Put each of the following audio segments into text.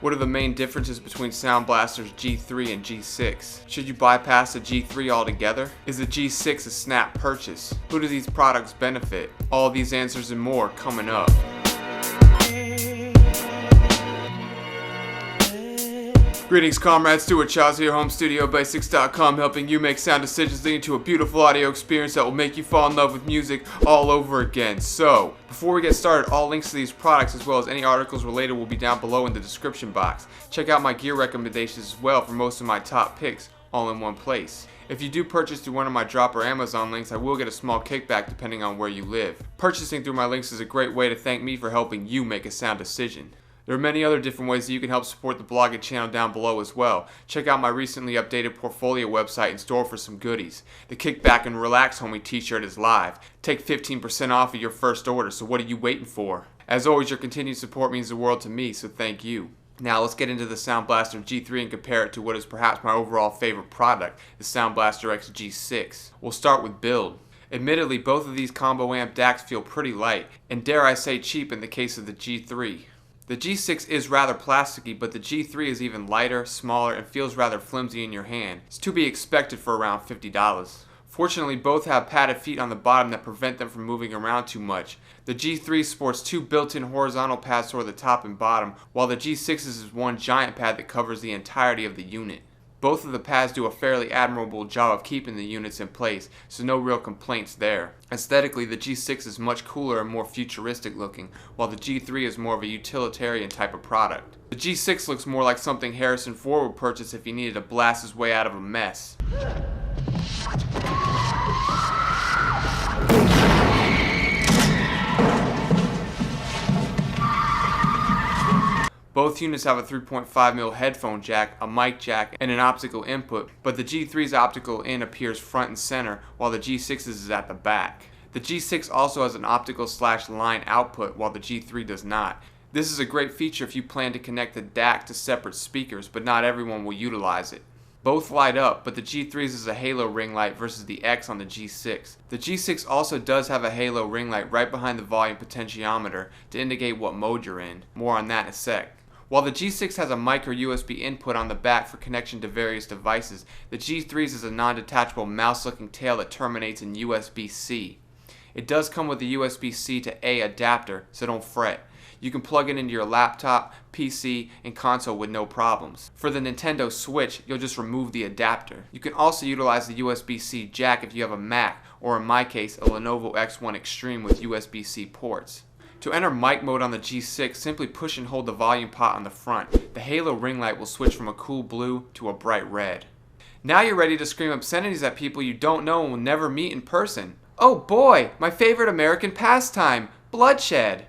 What are the main differences between Sound Blaster's G3 and G6? Should you bypass the G3 altogether? Is the G6 a snap purchase? Who do these products benefit? All these answers and more coming up. Greetings comrades, Stuart Chaz here, HomeStudioBasics.com, helping you make sound decisions leading to a beautiful audio experience that will make you fall in love with music all over again. So, before we get started, all links to these products as well as any articles related will be down below in the description box. Check out my gear recommendations as well for most of my top picks, all in one place. If you do purchase through one of my Drop or Amazon links, I will get a small kickback depending on where you live. Purchasing through my links is a great way to thank me for helping you make a sound decision. There are many other different ways that you can help support the blog and channel down below as well. Check out my recently updated portfolio website and store for some goodies. The Kickback and Relax Homie t-shirt is live. Take 15% off of your first order, so what are you waiting for? As always, your continued support means the world to me, so thank you. Now let's get into the Sound Blaster G3 and compare it to what is perhaps my overall favorite product, the SoundBlasterX G6. We'll start with build. Admittedly, both of these combo amp DACs feel pretty light, and dare I say cheap in the case of the G3. The G6 is rather plasticky, but the G3 is even lighter, smaller, and feels rather flimsy in your hand. It's to be expected for around $50. Fortunately, both have padded feet on the bottom that prevent them from moving around too much. The G3 sports two built-in horizontal pads toward the top and bottom, while the G6 is one giant pad that covers the entirety of the unit. Both of the pads do a fairly admirable job of keeping the units in place, so no real complaints there. Aesthetically, the G6 is much cooler and more futuristic looking, while the G3 is more of a utilitarian type of product. The G6 looks more like something Harrison Ford would purchase if he needed to blast his way out of a mess. Both units have a 3.5mm headphone jack, a mic jack, and an optical input, but the G3's optical in appears front and center, while the G6's is at the back. The G6 also has an optical/line output, while the G3 does not. This is a great feature if you plan to connect the DAC to separate speakers, but not everyone will utilize it. Both light up, but the G3's is a halo ring light versus the X on the G6. The G6 also does have a halo ring light right behind the volume potentiometer to indicate what mode you're in. More on that in a sec. While the G6 has a micro USB input on the back for connection to various devices, the G3's is a non-detachable mouse-looking tail that terminates in USB-C. It does come with a USB-C to A adapter, so don't fret. You can plug it into your laptop, PC, and console with no problems. For the Nintendo Switch, you'll just remove the adapter. You can also utilize the USB-C jack if you have a Mac, or in my case, a Lenovo X1 Extreme with USB-C ports. To enter mic mode on the G6, simply push and hold the volume pot on the front. The halo ring light will switch from a cool blue to a bright red. Now you're ready to scream obscenities at people you don't know and will never meet in person. Oh boy, my favorite American pastime, bloodshed.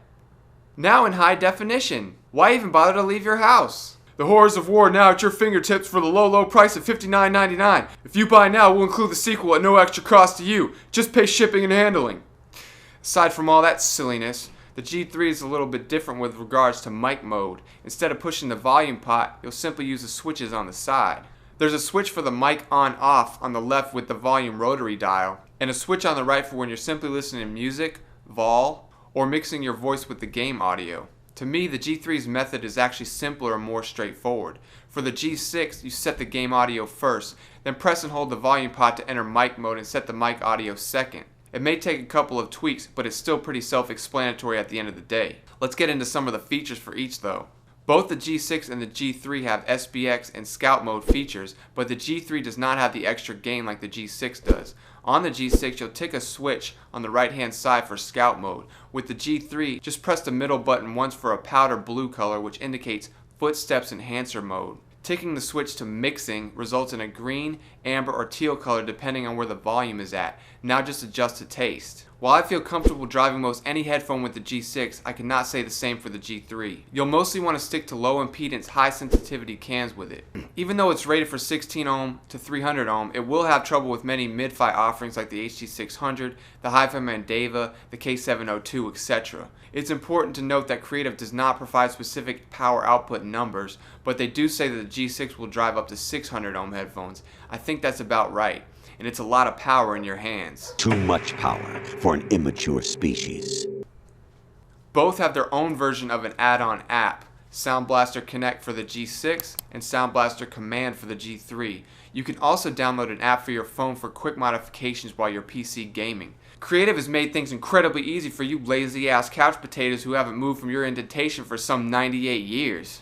Now in high definition. Why even bother to leave your house? The horrors of war now at your fingertips for the low price of $59.99. If you buy now, we'll include the sequel at no extra cost to you. Just pay shipping and handling. Aside from all that silliness, the G3 is a little bit different with regards to mic mode. Instead of pushing the volume pot, you'll simply use the switches on the side. There's a switch for the mic on-off on the left with the volume rotary dial, and a switch on the right for when you're simply listening to music, vol, or mixing your voice with the game audio. To me, the G3's method is actually simpler and more straightforward. For the G6, you set the game audio first, then press and hold the volume pot to enter mic mode and set the mic audio second. It may take a couple of tweaks, but it's still pretty self-explanatory at the end of the day. Let's get into some of the features for each though. Both the G6 and the G3 have SBX and Scout mode features, but the G3 does not have the extra gain like the G6 does. On the G6, you'll tick a switch on the right hand side for Scout mode. With the G3, just press the middle button once for a powder blue color, which indicates Footsteps Enhancer mode. Ticking the switch to mixing results in a green, amber, or teal color depending on where the volume is at. Now just adjust to taste. While I feel comfortable driving most any headphone with the G6, I cannot say the same for the G3. You'll mostly want to stick to low impedance, high sensitivity cans with it. Even though it's rated for 16 ohm to 300 ohm, it will have trouble with many mid-fi offerings like the HD600, the Hi-Fi Mandeva, the K702, etc. It's important to note that Creative does not provide specific power output numbers, but they do say that the G6 will drive up to 600 ohm headphones. I think that's about right. And it's a lot of power in your hands. Too much power for an immature species. Both have their own version of an add-on app. Sound Blaster Connect for the G6, and Sound Blaster Command for the G3. You can also download an app for your phone for quick modifications while you're PC gaming. Creative has made things incredibly easy for you lazy ass couch potatoes who haven't moved from your indentation for some 98 years.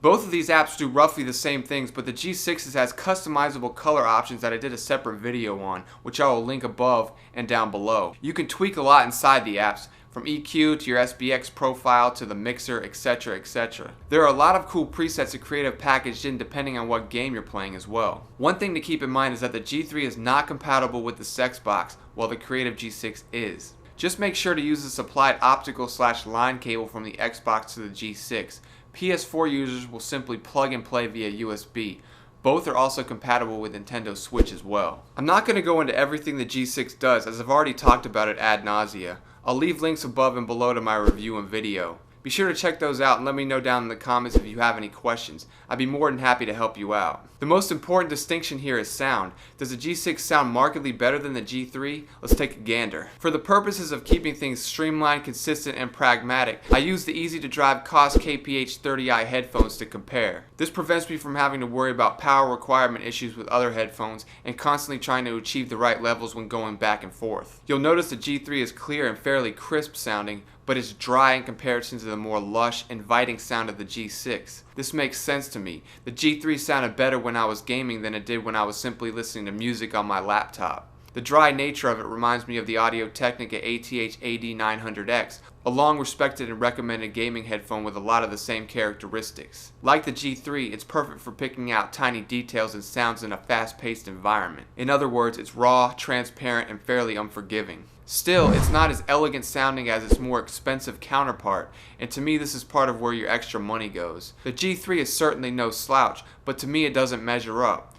Both of these apps do roughly the same things, but the G6 has customizable color options that I did a separate video on, which I will link above and down below. You can tweak a lot inside the apps, from EQ to your SBX profile to the mixer, etc, etc. There are a lot of cool presets that Creative packaged in depending on what game you're playing as well. One thing to keep in mind is that the G3 is not compatible with the Sexbox, while the Creative G6 is. Just make sure to use the supplied optical/line cable from the Xbox to the G6. PS4 users will simply plug and play via USB. Both are also compatible with Nintendo Switch as well. I'm not going to go into everything the G6 does, as I've already talked about it ad nausea. I'll leave links above and below to my review and video. Be sure to check those out and let me know down in the comments if you have any questions. I'd be more than happy to help you out. The most important distinction here is sound. Does the G6 sound markedly better than the G3? Let's take a gander. For the purposes of keeping things streamlined, consistent, and pragmatic, I use the easy to drive COS KPH30i headphones to compare. This prevents me from having to worry about power requirement issues with other headphones and constantly trying to achieve the right levels when going back and forth. You'll notice the G3 is clear and fairly crisp sounding, but it's dry in comparison to the more lush, inviting sound of the G6. This makes sense to me. The G3 sounded better when I was gaming than it did when I was simply listening to music on my laptop. The dry nature of it reminds me of the Audio-Technica ATH AD900X, a long respected and recommended gaming headphone with a lot of the same characteristics. Like the G3, it's perfect for picking out tiny details and sounds in a fast-paced environment. In other words, it's raw, transparent, and fairly unforgiving. Still, it's not as elegant sounding as its more expensive counterpart, and to me this is part of where your extra money goes. The G3 is certainly no slouch, but to me it doesn't measure up.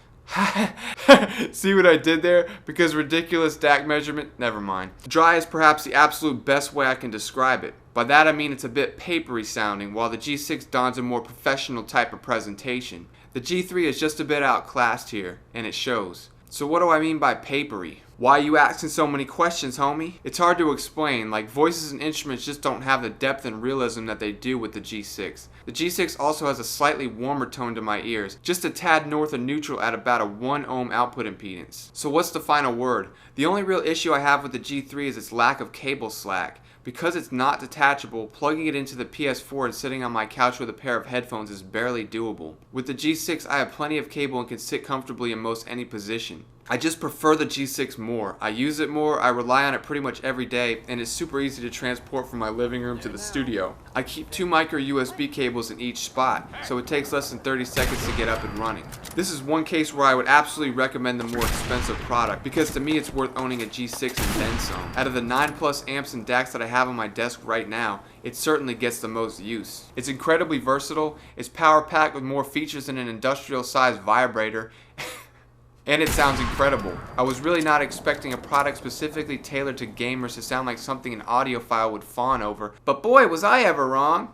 See what I did there? Because ridiculous DAC measurement? Never mind. Dry is perhaps the absolute best way I can describe it. By that I mean it's a bit papery sounding, while the G6 dons a more professional type of presentation. The G3 is just a bit outclassed here, and it shows. So what do I mean by papery? Why you asking so many questions, homie? It's hard to explain, like voices and instruments just don't have the depth and realism that they do with the G6. The G6 also has a slightly warmer tone to my ears, just a tad north of neutral at about a 1 ohm output impedance. So what's the final word? The only real issue I have with the G3 is its lack of cable slack. Because it's not detachable, plugging it into the PS4 and sitting on my couch with a pair of headphones is barely doable. With the G6, I have plenty of cable and can sit comfortably in most any position. I just prefer the G6 more. I use it more, I rely on it pretty much every day, and it's super easy to transport from my living room to the studio. I keep 2 micro USB cables in each spot, so it takes less than 30 seconds to get up and running. This is one case where I would absolutely recommend the more expensive product, because to me it's worth owning a G6 and then some. Out of the 9+ amps and DACs that I have on my desk right now, it certainly gets the most use. It's incredibly versatile, it's power packed with more features than an industrial sized vibrator, and it sounds incredible. I was really not expecting a product specifically tailored to gamers to sound like something an audiophile would fawn over, but boy was I ever wrong!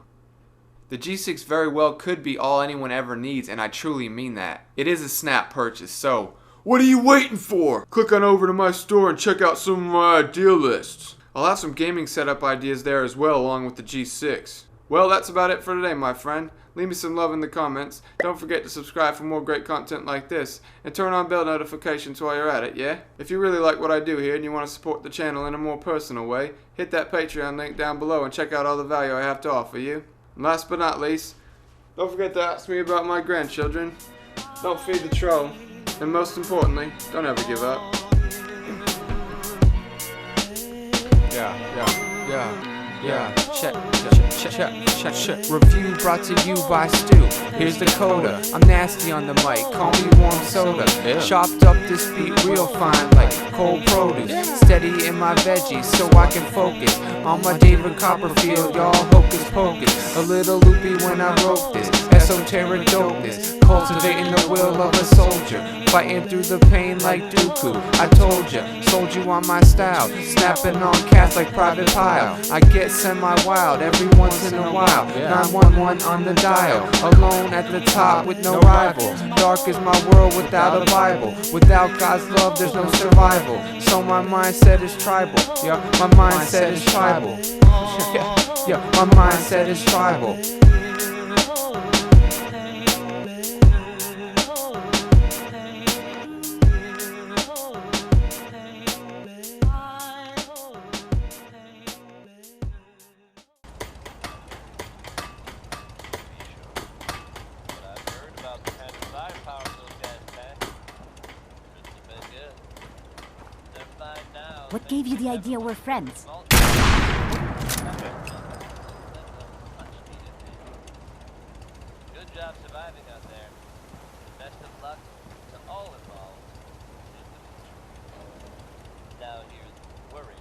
The G6 very well could be all anyone ever needs, and I truly mean that. It is a snap purchase, so what are you waiting for? Click on over to my store and check out some of my idea lists. I'll have some gaming setup ideas there as well, along with the G6. Well, that's about it for today, my friend. Leave me some love in the comments. Don't forget to subscribe for more great content like this. And turn on bell notifications while you're at it, yeah? If you really like what I do here and you want to support the channel in a more personal way, hit that Patreon link down below and check out all the value I have to offer you. And last but not least, don't forget to ask me about my grandchildren. Don't feed the troll. And most importantly, don't ever give up. Yeah, check. Review brought to you by Stu. Here's the coda. I'm nasty on the mic, call me warm soda. Chopped up this beat real fine like cold produce. Steady in my veggies so I can focus on my David Copperfield, y'all hocus pocus. A little loopy when I wrote this, esoteric dopeness. cultivating the will of a soldier, fighting through the pain like Dooku. I told ya, sold you on my style, snapping on cats like Private Pile. I get semi-wild every once in a while, 911 on the dial, alone at the top with no rival. Dark is my world without a Bible, without God's love there's no survival. So my mindset is tribal, yeah, my mindset is tribal. Yeah, my mindset is tribal. What gave you the idea we're friends? Good job surviving out there. Best of luck to all involved. Now here's worry.